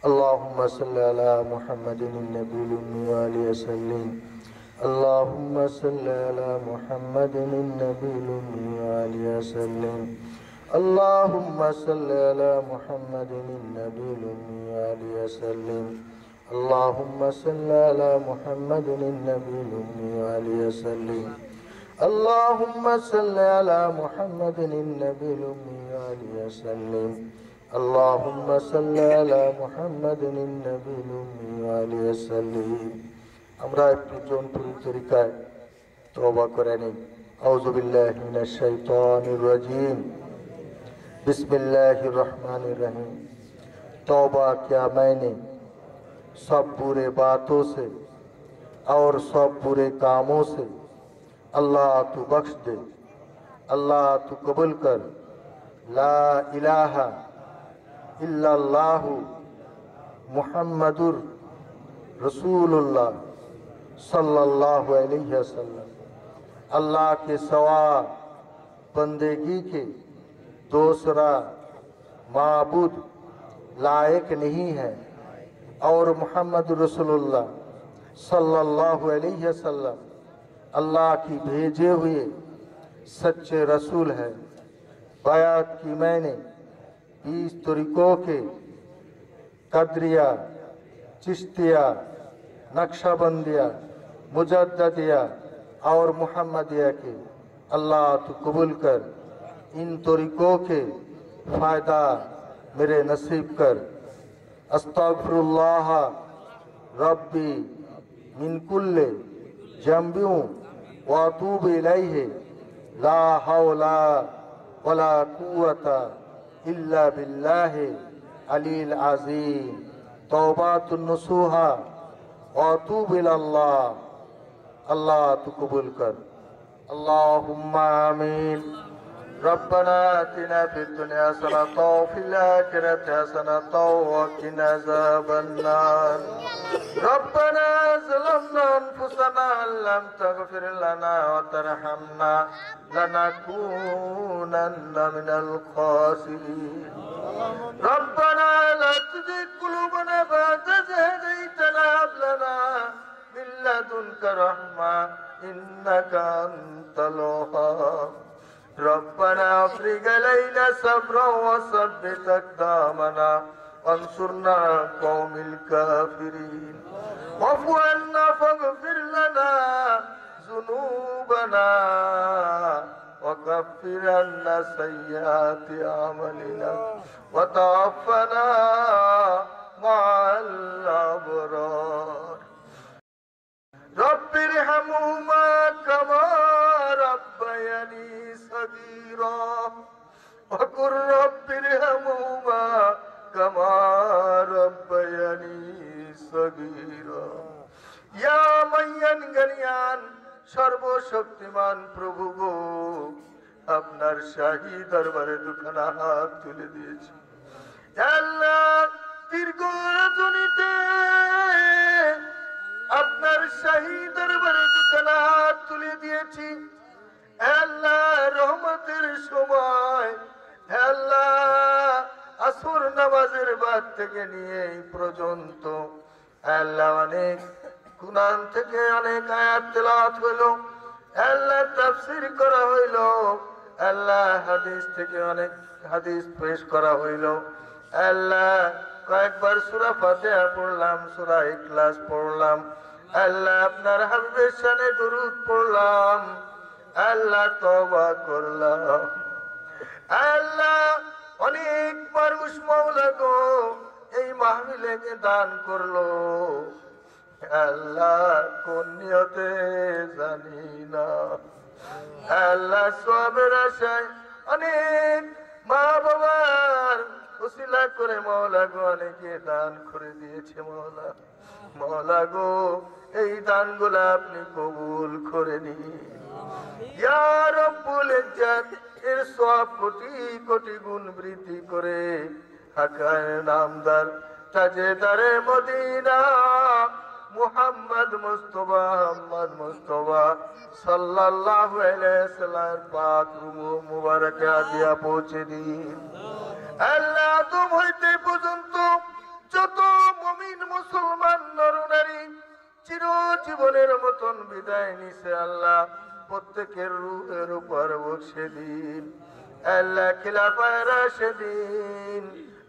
اللهم صل على محمد النبي الأمي وآله وسلم. اللهم صل على محمد النبي الأمي وآله وسلم. اللهم صل على محمد النبي الأمي وآله وسلم. اللهم صل على محمد النبي الأمي وآله وسلم. اللهم صل على محمد النبي الأمي وآله وسلم. اللهم صل على محمد النبي الأمي وآله وسلم. আমরা একটু জনপ্রিয় তরিকায় তওবা করে নিই। আউযু বিল্লাহি মিনাশ শাইতানির রাজিম। बिस्मिल्लाहिर रहमानिर रहीम। तौबा किया मैंने सब बुरे बातों से और सब बुरे कामों से, अल्लाह तू बख्श दे, अल्लाह तू कबूल कर। ला इलाहा इल्लल्लाहु मुहम्मदुर रसूलुल्लाह सल्लल्लाहु अलैहि वसल्लम। अल्लाह के सिवा बंदगी के दूसरा माबूद लायक नहीं है और मोहम्मद रसूलुल्लाह सल्लल्लाहु अलैहि वसल्लम अल्लाह की भेजे हुए सच्चे रसूल है। बयात की मैंने 20 तरीकों के कदरिया, चिश्तिया, नक्शबंदिया, मुजद्ददिया और मुहम्मदिया के, अल्लाह तू कबूल कर। इन तरीकों के फायदा मेरे नसीब कर। अस्तगफिरुल्लाह रब्बी मिन कुल्ले जम्बियों व अतूबु इलैहि ला हौला वला कुव्वता इल्ला बिल्लाहि अलील अज़ीम। तौबातुन नसूहा व अतूबु इलल्लाह। अल्लाह तू कबूल कर। अल्लाहुम्मा आमीन। रब्बना आतिना फिद दुनिया हसनतन व फिल आखिरति हसनतन व क़िना अज़ाबन्नार। रब्बना ज़लमना अनफुसना लम तग़फिर लना व तरहमना लनकूनन्ना मिनल ख़ासिरीन। रब्बना ला तुज़िग़ क़ुलूबना बअद इज़ हदैतना व हब लना मिन लदुनका रहमा इन्नका अंतल वहाब। रब्बना अफ़्रिग़ अलैना सब्रन व सब्बित अक़दामना वंसुरना अलल क़ौमिल काफ़िरीन। वअफ़ु अन्ना फ़ाग़फ़िर लना ज़ुनूबना व कफ़्फ़िर अन्ना सय्यिआति अअमालिना व तवफ़्फ़ना मअल अबरार। रब्बिरहमुहुमा कमा रब्बयानी सगीरा वक़ुल रब्बिरहमुहुमा कमा रब्बयानी सगीरा। या मय्यन गनियान सर्वशक्तिमान प्रभु गो, আপনার শাহী দরবারে দুখানা হাত তুলে দিয়েছি। আল্লাহ দীর্ঘ রজনীতে আপনার শাহী দরবারে দুখানা হাত তুলে দিয়েছি। আল্লাহ রহমতের সময়, আল্লাহ আসর নামাজের বাদ থেকে নিয়ে এই পর্যন্ত আল্লাহ অনেক কুরআন থেকে অনেক আয়াত তেলাওয়াত হলো, আল্লাহ তাফসীর করা হইলো, আল্লাহ হাদিস থেকে অনেক হাদিস পেশ করা হইলো। আল্লাহ কয়েকবার সূরা ফাতিহা পড়লাম, সূরা ইখলাস পড়লাম, আল্লাহ আপনার হাবিবের শানে দরুদ পড়লাম, আল্লাহ তওবা করলাম। আল্লাহ অনেক মানুষ মাওলা গো এই মাহফিলে দান করলো, আল্লাহ কোন নিয়তে জানি না। আল্লাহ সওয়াবের আশায় অনেক মা বাবার উসিলা করে মাওলা গো অনেকে দান করে দিয়েছে। মাওলা মাওলা গো এই দানগুলো আপনি কবুল করে নিন। ইয়া রব্বুল ইজ্জত এর সওয়াব কোটি কোটি গুণ বৃদ্ধি করে হাকায়ে নামদার তাজেদারে মদিনা মুহাম্মদ মুস্তাফা সাল্লাল্লাহু আলাইহি ওয়াসাল্লাম পাক রূহ মুবারকে দিয়া পৌঁছে দিন। আল্লাহ তুম হইতে পর্যন্ত যত মতন বিদায় নিছে আল্লাহ প্রত্যেকের রূহের উপর বসে দিন আল্লাহ খিলাফায়ে রাশিদিন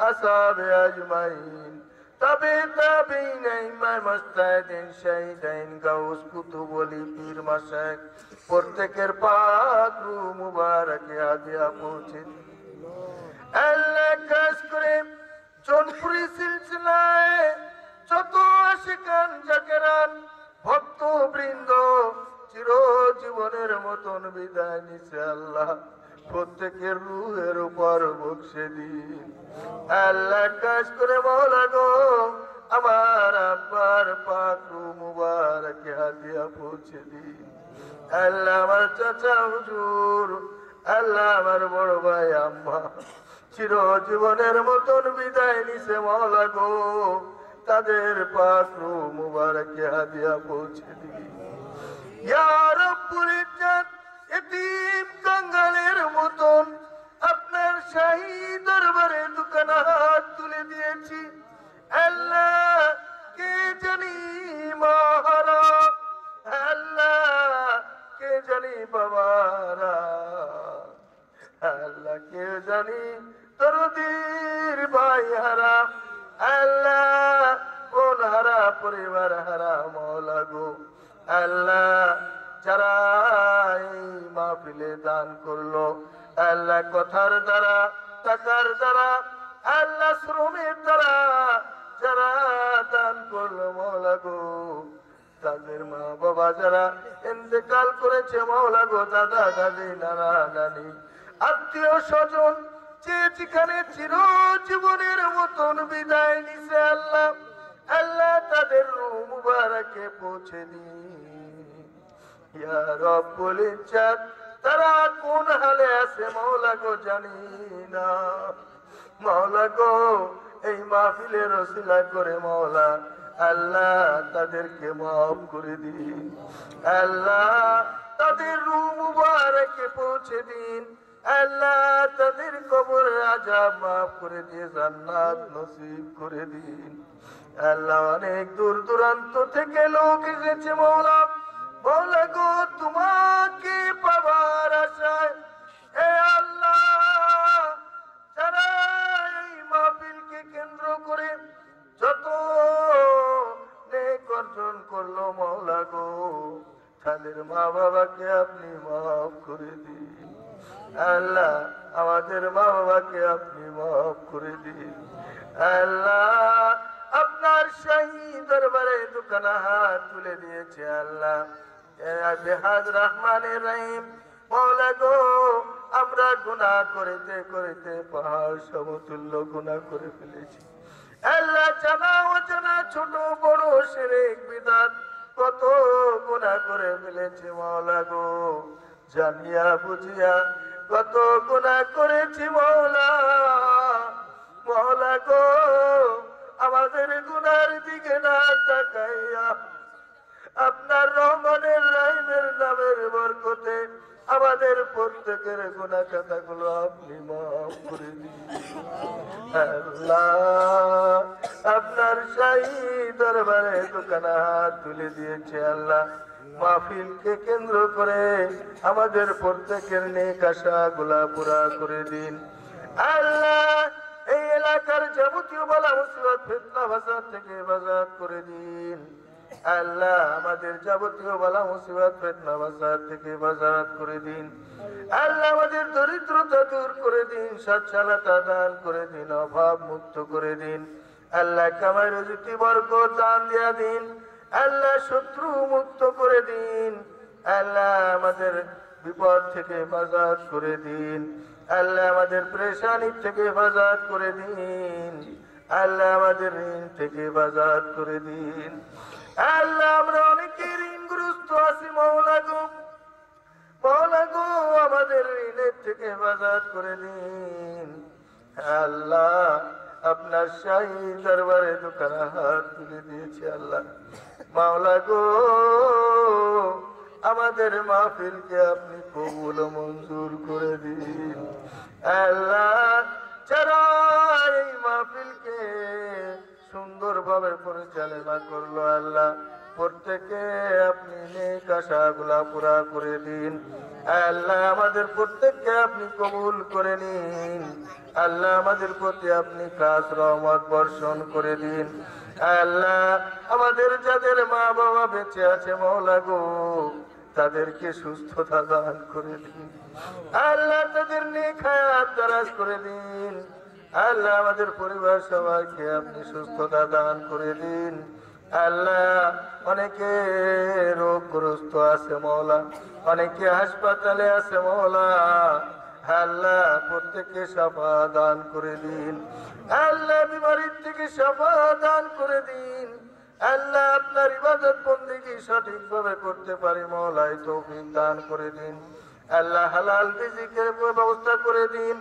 আসহাবে আজমাইন তবে তাবেঈন ইমাম মুজতাহিদিন শহীদাইন গাউস কুতুব ওলি পীর মাশায়েখ প্রত্যেকের পাক রূহ মুবারকে হাদিয়া পৌঁছে দিন আল্লাহ খাস করে জোনপুরি সিলসিলায় যত আশিকান জাকেরান ভক্ত বৃন্দ চিরজীবনের মতন বিদায় নিছে আল্লাহ প্রত্যেকের রূহের উপর বসে দিন আল্লাহ কাজ করে মাওলা গো আমার আব্বার পাক রূহ মুবারকে হাদিয়া পৌঁছে দিন আল্লাহ আমার চাচা হুজুর আল্লাহ আমার বড় ভাই আম্মা চিরজীবনের মতন বিদায় নিছে মাওলা গো তাদের পাক রূহ মুবারকে হাদিয়া পৌঁছে দিন ইয়া রব্বুল ইজ্জত এতিম কাঙ্গালের মতন আপনার শাহী দরবারে দুখানা হাত তুলে দিয়েছি আল্লাহ কে জানি মাহারা আল্লাহ কে জানি বাবারা আল্লাহ কে জানি দরদির ভাই হারা আল্লাহ কোন হারা পরিবার হারা মাওলা গো আল্লাহ যারা এই মাহফিলে দান করলো আল্লাহ কথার দ্বারা টাকার দ্বারা আল্লাহ শ্রমের দ্বারা যারা দান করলো মাওলা গো তাদের মা বাবা যারা ইন্তেকাল করেছে মাওলা গো দাদা দাদি নানা নানি আত্মীয় স্বজন যে যেখানে চিরজীবনের মতন বিদায় নিছে আল্লাহ আল্লাহ তাদের রূহ মুবারকে পৌঁছে দিন ইয়া রব্বুল ইজ্জত তারা কোন হালে আছে মাওলা গো জানি না মাওলা গো এই মাহফিলের ওসিলা করে মাওলা আল্লাহ তাদেরকে মাফ করে দিন আল্লাহ তাদের রূহ মুবারকে পৌঁছে দিন আল্লাহ তাদের কবরের আযাব মাফ করে দিয়ে জান্নাত নসিব করে দিন আল্লাহ অনেক দূর দূরান্ত থেকে লোক এসেছে মাওলা মাওলা গো তোমাকে পাবার আশায় এ আল্লাহ যারা এই মাহফিলকে কেন্দ্র করে যত নেক অর্জন করলো মাওলা গো তাদের মা বাবাকে আপনি মাফ করে দিন আল্লাহ আমাদের মা বাবাকে আপনি মাফ করে দিন আল্লাহ আপনার শাহী দরবারে দুখানা হাত তুলে দিয়েছে আল্লাহ বেহাদ রহমানের রহিম মাওলা গো আমরা গুনাহ করিতে করিতে পাহাড় সমতুল্য গুনাহ করে ফেলেছি আল্লাহ জানা অজানা ছোট বড় শিরক বিদআত কত গুনাহ করে ফেলেছি মাওলা গো জানিয়া বুঝিয়া কত গুনাহ করেছি মাওলা মাওলা গো আমাদের গুনার দিকে না তাকাইয়া আপনার রহমানের রহিমের নামের বরকতে আমাদের প্রত্যেকের গুনাহ খাতাগুলো আপনি মাফ করে দিন আল্লাহ আপনার শাহী দরবারে দুখানা হাত তুলে দিয়েছে আল্লাহ মাহফিলকে কেন্দ্র করে আমাদের প্রত্যেকের নেক আশাগুলা পুরা করে দিন আল্লাহ এই এলাকার যাবতীয় বালা মুসিবত ফিতনা ফাসাদ থেকে হেফাজত করে দিন আল্লাহ আমাদের যাবতীয় বালা মুসিবত ফিতনা ফাসাদ থেকে হেফাজত করে দিন আল্লাহ আমাদের দরিদ্রতা দূর করে দিন সচ্ছলতা দান করে দিন অভাব মুক্ত করে দিন আল্লাহ কামাই রুজি বরকত দান দিয়া দিন আল্লাহ শত্রু মুক্ত করে দিন আল্লাহ আমাদের বিপদ থেকে হেফাজত করে দিন আল্লাহ আমাদের পেরেশানি থেকে হেফাজত করে দিন আল্লাহ আমাদের ঋণ থেকে হেফাজত করে দিন আল্লাহ আমরা অনেকে ঋণগ্রস্ত আছি মাওলা গো আমাদের ঋণের থেকে হেফাজত করে দিন আল্লাহ আপনার শাহী দরবারে দুখানা হাত তুলে দিয়েছে আল্লাহ মাওলা গো আমাদের মাহফিলকে আপনি কবুল মঞ্জুর করে দিন আল্লাহ যারা এই মাহফিলকে সুন্দরভাবে পরিচালনা করলো আল্লাহ প্রত্যেকে আপনি নেক আশাগুলা পুরা করে দিন। আল্লাহ আমাদের প্রত্যেককে আপনি কবুল করে নিন। আল্লাহ আমাদের প্রতি আপনি খাস রহমত বর্ষণ করে দিন। আল্লাহ আমাদের যাদের মা বাবা বেঁচে আছে মওলা গো, তাদেরকে সুস্থতা দান করে দিন। আল্লাহ তাদের নেক হায়াত দারাজ করে দিন। আল্লাহ আমাদের পরিবার সবাইকে আপনি সুস্থতা দান করে দিন। আল্লাহ অনেকে রোগগ্রস্ত আছে মওলা, অনেকে হাসপাতালে আছে মওলা। আল্লাহ প্রত্যেককে শাফা দান করে দিন। আল্লাহ বিমারির থেকে শাফা দান করে দিন। আল্লাহ আপনার ইবাদত বন্দেগী সঠিকভাবে করতে পারি মওলাই তৌফিক দান করে দিন। আল্লাহ হালাল রিজিকের ব্যবস্থা করে দিন।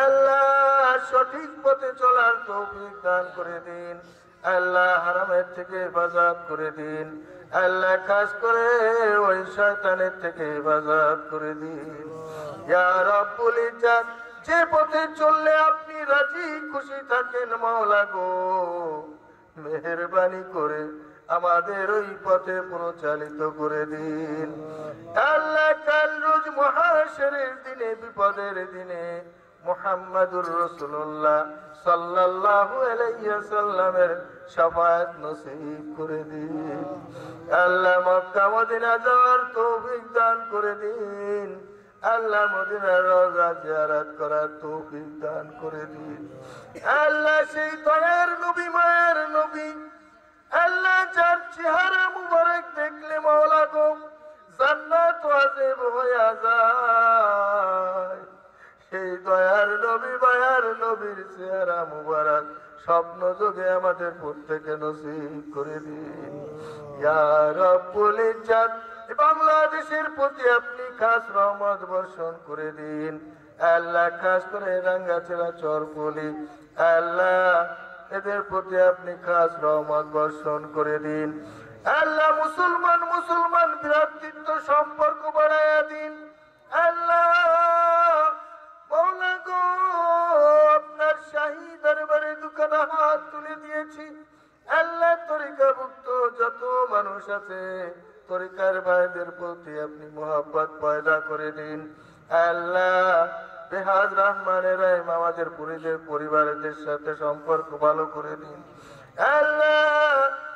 আল্লাহ সঠিক পথে চলার তৌফিক দান করে দিন। আল্লাহ হারামের থেকে হেফাজত করে দিন। আল্লাহ খাস করে ওই শয়তানের থেকে হেফাজত করে দিন। ইয়া রাব্বুল ইজ্জত, যে পথে চললে আপনি রাজি খুশি থাকেন মওলা গো, মেহেরবানি করে আমাদের ওই পথে পরিচালিত করে দিন। আল্লাহ কাল রোজ মহাশরের দিনে, বিপদের দিনে মুহাম্মাদুর রাসূলুল্লাহ সাল্লাল্লাহু আলাইহি ওয়াসাল্লামের শাফায়াত নসিব করে দিন। আল্লাহ মক্কা মদিনা যাওয়ার তৌফিক দান করে দিন। আল্লাহ মদিনার রওজা জিয়ারত করার তৌফিক দান করে দিন। আল্লাহ সেই দয়ার নবী, মায়ের নবী, আল্লাহ যার চেহারা মুবারক দেখলে মাওলা গো জান্নাত ওয়াজিব হয়ে যায়, সেই দয়ার নবী, মায়ার নবীর চেহারা মুবারক স্বপ্ন যোগে আমাদের প্রত্যেকে নসিব করে দিন। ইয়া রাব্বুল ইজ্জত, বাংলাদেশের প্রতি আপনি খাস রহমত বর্ষণ করে দিন। আল্লাহ খাস করে রাঙ্গাছড়া চরপলি, আল্লাহ এদের প্রতি আপনি খাস রহমত বর্ষণ করে দিন। আল্লাহ মুসলমান ভ্রাতৃত্ব সম্পর্ক বাড়াইয়া দিন। আল্লাহ মওলা গো, আপনার শাহী দরবারে দুখানা হাত তুলে দিয়েছি। আল্লাহ তরিকাভুক্ত যত মানুষ আছে, তরিকার ভাইদের প্রতি আপনি মোহাব্বত পয়দা করে দিন। আল্লাহ বেহাজ রহমানের রহিম আমাদের পরিবারদের সাথে সম্পর্ক ভালো করে দিন। আল্লাহ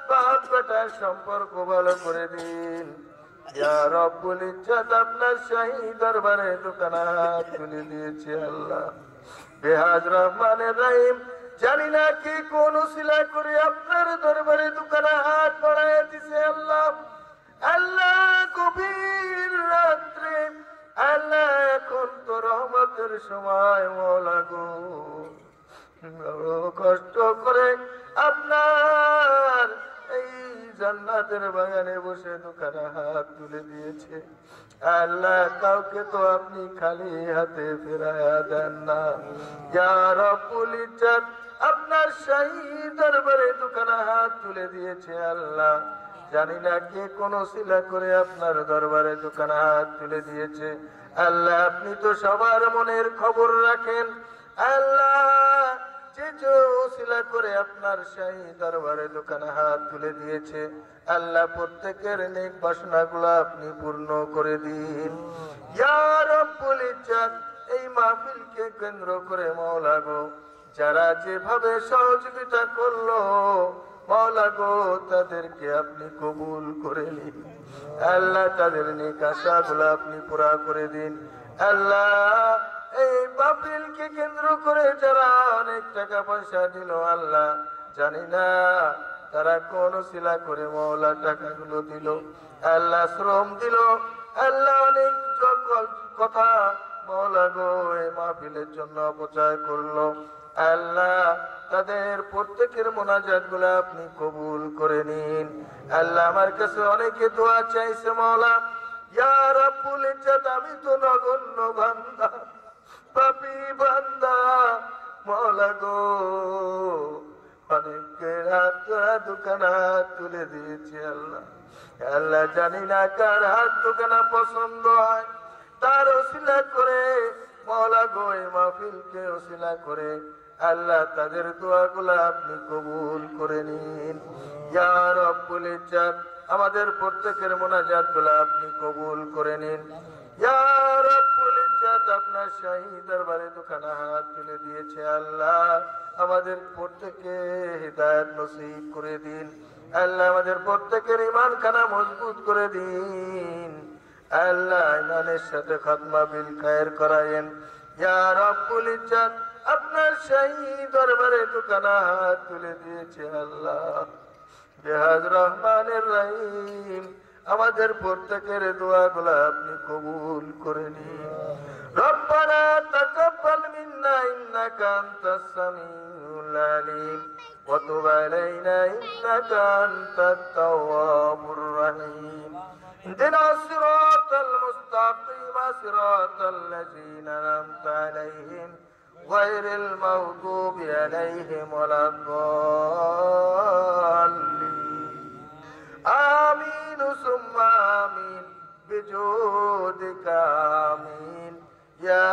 বাপ বেটার সম্পর্ক ভালো করে দিন। ইয়া রাব্বুল ইজ্জত, আপনার শাহী দরবারে দুখানা হাত তুলে দিয়েছি। আল্লাহ বেহাজ রহমানের রহিম, জানি না কি কোন উসিলা করে আপনার দরবারে দুখানা হাত বাড়াইয়া দিছে। আল্লাহ আল্লাহ গভীর রাত্রে, আল্লাহ এখন তো রহমতের সময় মওলা গো, বড় কষ্ট করে আপনার এই জান্নাতের বাগানে বসে দুখানা হাত তুলে দিয়েছে। আল্লাহ কাউকে তো আপনি খালি হাতে ফেরায়া দেন না। ইয়া রাব্বুল ইজ্জত, আপনার শাহী দরবারে দুখানা হাত তুলে দিয়েছে। আল্লাহ জানি না কে কোন সিলা করে আপনার দরবারে দুখানা হাত তুলে দিয়েছে। আল্লাহ আপনি তো সবার মনের খবর রাখেন। আল্লাহ যে ওসিলা করে আপনার শাহী দরবারে দুখানা হাত তুলে দিয়েছে, আল্লাহ প্রত্যেকের নেক বাসনাগুলো আপনি পূর্ণ করে দিন। ইয়া রাব্বুল ইজ্জত, এই মাহফিলকে কেন্দ্র করে মওলা গো, যারা যেভাবে সহযোগিতা করলো মওলা গো, তাদেরকে আপনি কবুল করে নিন। আল্লাহ তাদের নেক আশাগুলো আপনি পুরা করে দিন। আল্লাহ এই মাহফিলকে কেন্দ্র করে যারা অনেক টাকা পয়সা দিল, আল্লাহ জানি না তারা কোন সিলা করে মওলা টাকাগুলো দিল। আল্লাহ শ্রম দিল। আল্লাহ অনেক কথা মওলা গো এই মাহফিলের জন্য অপচয় করলো। আল্লাহ তাদের প্রত্যেকের মোনাজাত গুলা আপনি কবুল করে নিন। আল্লাহ আমার কাছে অনেকে দোয়া চাইছে মওলা। ইয়া রাব্বুল ইজ্জত, আমি তো নগণ্য বান্দা, পাপী বান্দা মওলা গো, অনেকের হাত দুখানা হাত তুলে দিয়েছি। আল্লাহ আল্লাহ জানি না কার হাত দুখানা পছন্দ হয়, তার ওসিলা করে মওলা গো এই মাহফিলকে ওসিলা করে আল্লাহ তাদের দোয়াগুলা আপনি কবুল করে নিন। ইয়া রাব্বুল ইজ্জত, আমাদের প্রত্যেকের মুনাজাতগুলো আপনি কবুল করে নিন। ইয়া রাব্বুল ইজ্জাত, আপনার শাহী দরবারে দুখানা হাত তুলে দিয়েছে আল্লাহ, আমাদের প্রত্যেককে হিদায়াত নসিব করে দিন। আল্লাহ আমাদের প্রত্যেকের ঈমান খানা মজবুত করে দিন। আল্লাহ ইমানের সাথে খাতমা বিল খায়ের করায়েন। ইয়া রাব্বুল ইজ্জাত, আপনার শাহী দরবারে দুখানা হাত তুলে দিয়েছে আল্লাহ, বেহাজ রহমানের রহিম, আমাদের প্রত্যেকের দোয়াগুলো আপনি কবুল করে নিন। রব্বানা তাকাব্বাল মিন্না ইন্নাকা আনতাস সামিউল আলিম ওয়া তুব আলাইনা ইন্নাকা আনতাত তাওয়াবুর রহিম। ইহদিনাস সিরাতাল মুস্তাকিম সিরাতাল লাযীনা আন'আমতা আলাইহিম গায়রিল মাগদুবি আলাইহিম ওয়ালাদ-দাল্লিন। আমিন সুম্মা আমিন বিজুদিকা আমিন ইয়া